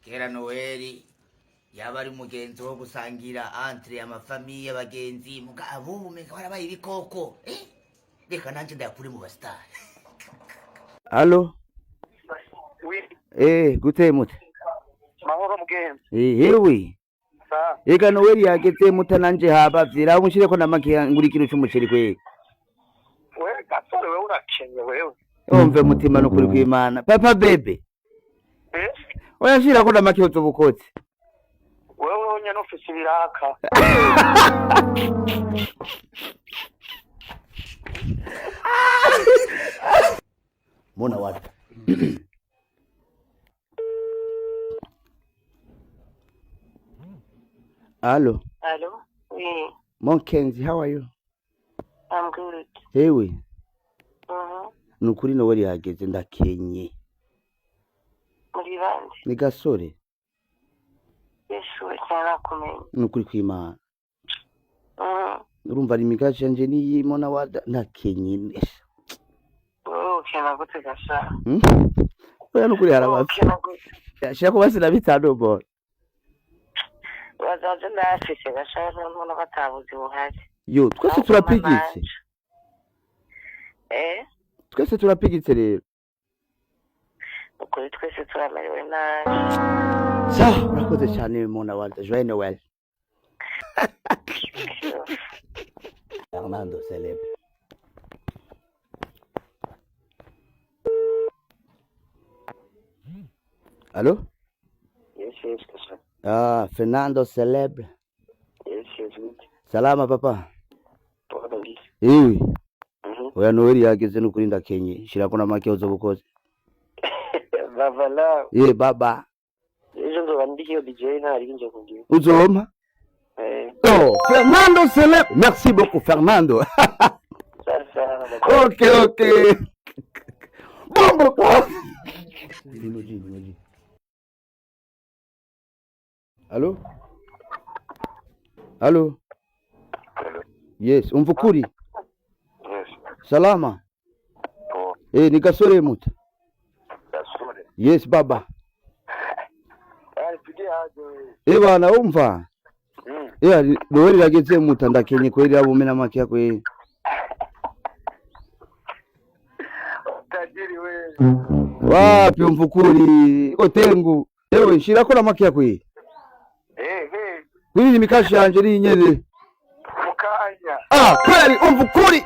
kera Noeli yaba ari mugenzi wo gusangira entre amafamiye abagenzi mugabo umeka warabaye ibikoko reka nanje ndakuri mu bastar. Allo? Oui. Gute mute? Mahoro mugenzi. Hewe. Sa. Ega Noeli yageze muta nanje haba vyira umushire ko namake nguri kino cy'umuceri kwe. Wewe gasore wewe urakenye wewe. Umve mutima no kuri kwimana. Papa bebe. Oya shira ko namake uzobukotse. Wewe onye no fisi biraka. Mona watu. Allo? Hello? Yeah. Monkenzi, how are you? I'm good. Hewe. Nukuri Noeli yageze ndakenye. Muri bande? Ni gasore. Yeshuwe cyane kumenya. Nukuri kwimana. Urumva ari migaje anje ni mona wada ndakenye. Kena gute gasha. Oya nukuri harabafi. Yashaka kubasira bitano bo. Wazaje ndafise gasha n'umuntu batabuze buhari. Yo, twese turapigitse. Twese turapigitse rero. Ukuri twese turamerewe nabi. Sa, urakoze cyane mona wada. Joyeux Noël. Fernando Celebre. Allo? Yes, kasha. Fernando Celebre. Yes. Salama papa. Twabangi. Ewe. Oya Noeli yageze nukuri ndakenye. Shira ko namake uzobukoze. Baba la. Baba. Ejo ndo bandikiyo DJ ntari nje kugira. Uzoma? Fernando Celebre. Merci beaucoup Fernando. Ça. Ok. Bon. Allo? Yes, umvukuri. Yes. Salama. Ni gasore muta. Gasore. Yes baba. Pidi Bana umva. Noeli yageze muta ndakenye kweli abumena make yakwe. Tajiri wewe. Wapi umvukuri? Otengu. Ewe shira ko namake yakwe. Kwili mikashi yanje ri nyene. Mukanya. Kweli umvukuri.